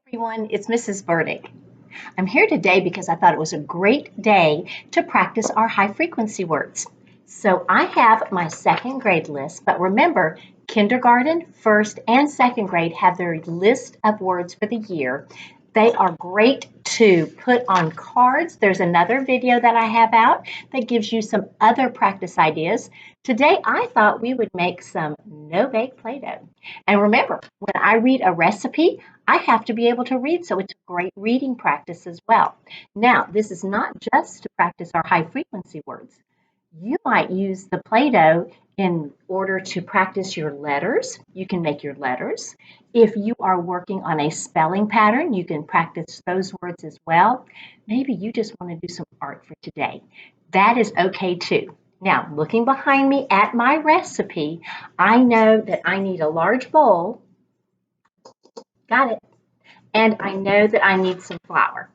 Everyone, it's Mrs. Burdick. I'm here today because I thought it was a great day to practice our high frequency words. So I have my second grade list, but remember, kindergarten, first, and second grade have their list of words for the year. They are great to put on cards. There's another video that I have out that gives you some other practice ideas. Today, I thought we would make some no-bake Play-Doh. And remember, when I read a recipe, I have to be able to read, so it's a great reading practice as well. Now, this is not just to practice our high frequency words. You might use the Play-Doh in order to practice your letters. You can make your letters. If you are working on a spelling pattern, you can practice those words as well. Maybe you just want to do some art for today. That is okay too. Now, looking behind me at my recipe, I know that I need a large bowl. Got it. And I know that I need some flour.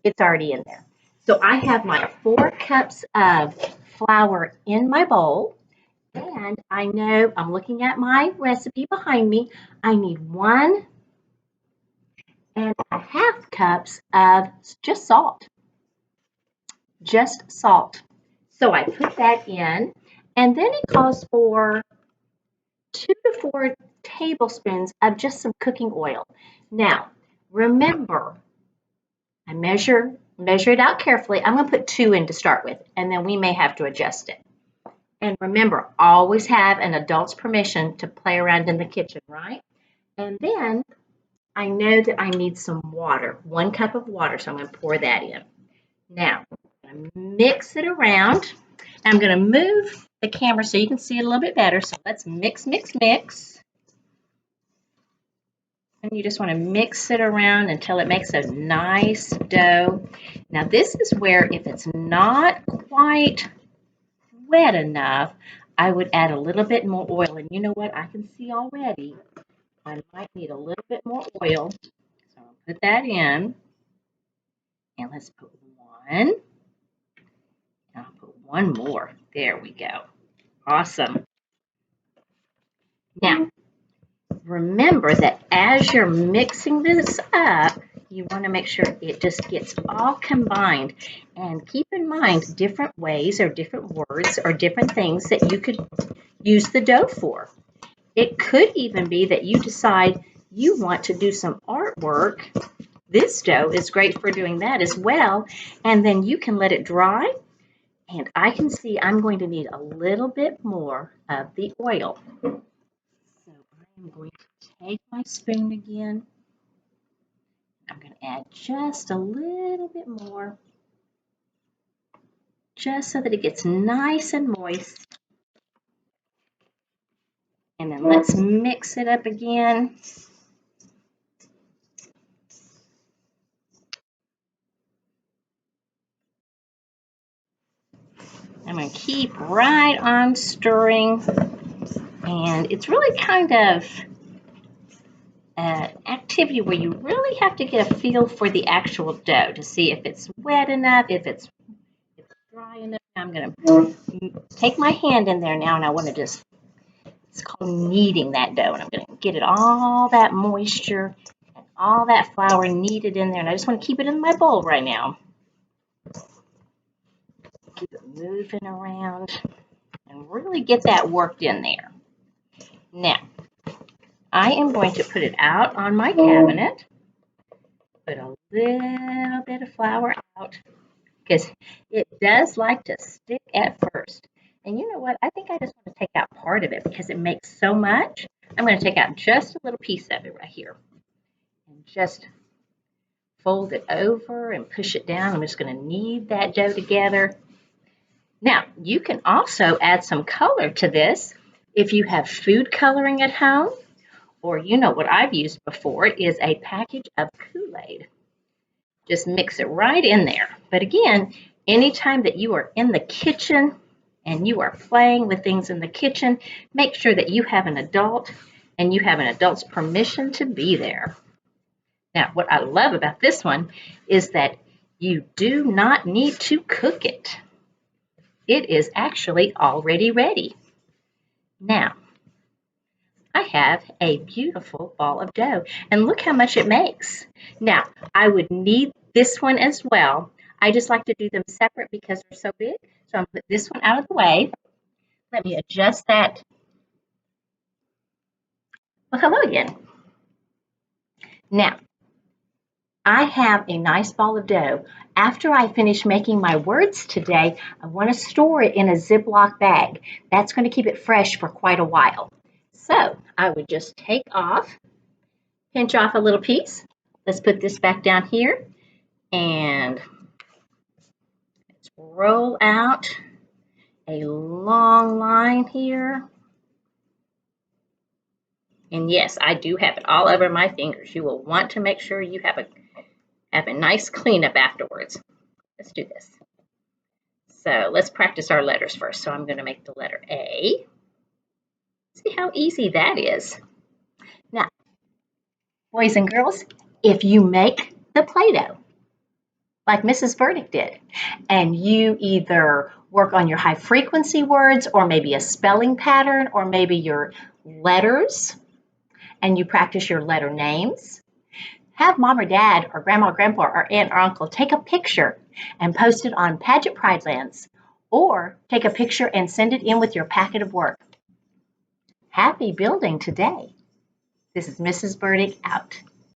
It's already in there. So I have my 4 cups of flour in my bowl. And I know I'm looking at my recipe behind me. I need 1.5 cups of just salt. Just salt. So I put that in. And then it calls for 2 to 4 tablespoons of just some cooking oil. Now, remember, I measure it out carefully. I'm going to put 2 in to start with, and then we may have to adjust it. And remember, always have an adult's permission to play around in the kitchen, right? And then I know that I need some water, 1 cup of water, so I'm going to pour that in. Now, I'm going to mix it around. I'm going to move the camera so you can see it a little bit better. So let's mix, mix, mix. And you just want to mix it around until it makes a nice dough. Now this is where if it's not quite wet enough, I would add a little bit more oil. And you know what? I can see already I might need a little bit more oil. So I'll put that in. And let's put 1. And I'll put 1 more. There we go. Awesome. Now, remember that as you're mixing this up, you want to make sure it just gets all combined. And keep in mind different ways or different words or different things that you could use the dough for. It could even be that you decide you want to do some artwork. This dough is great for doing that as well. And then you can let it dry. And I can see I'm going to need a little bit more of the oil. So I'm going to take my spoon again. I'm going to add just a little bit more, just so that it gets nice and moist. And then let's mix it up again. I'm going to keep right on stirring. And it's really kind of an activity where you really have to get a feel for the actual dough to see if it's wet enough, if it's dry enough. I'm going to take my hand in there now, and I want to just, it's called kneading that dough, and I'm going to get it all that moisture and all that flour kneaded in there, and I just want to keep it in my bowl right now. Keep it moving around and really get that worked in there. Now, I am going to put it out on my cabinet, put a little bit of flour out, because it does like to stick at first. And you know what? I think I just want to take out part of it because it makes so much. I'm going to take out just a little piece of it right here and just fold it over and push it down. I'm just going to knead that dough together. Now, you can also add some color to this if you have food coloring at home, or you know what I've used before is a package of Kool-Aid. Just mix it right in there. But again, anytime that you are in the kitchen and you are playing with things in the kitchen, make sure that you have an adult and you have an adult's permission to be there. Now, what I love about this one is that you do not need to cook it. It is actually already ready. Now, I have a beautiful ball of dough, and look how much it makes. Now, I would need this one as well. I just like to do them separate because they're so big. So I'm going to put this one out of the way. Let me adjust that. Well, hello again. Now, I have a nice ball of dough. After I finish making my words today, I want to store it in a Ziploc bag. That's going to keep it fresh for quite a while. So I would just pinch off a little piece. Let's put this back down here and let's roll out a long line here. And yes, I do have it all over my fingers. You will want to make sure you have a nice cleanup afterwards. Let's do this. So let's practice our letters first. So I'm going to make the letter A. See how easy that is. Now, boys and girls, if you make the Play-Doh, like Mrs. Burdick did, and you either work on your high frequency words or maybe a spelling pattern or maybe your letters, and you practice your letter names, have mom or dad or grandma or grandpa or aunt or uncle take a picture and post it on Paget Pridelands, or take a picture and send it in with your packet of work. Happy building today. This is Mrs. Burdick out.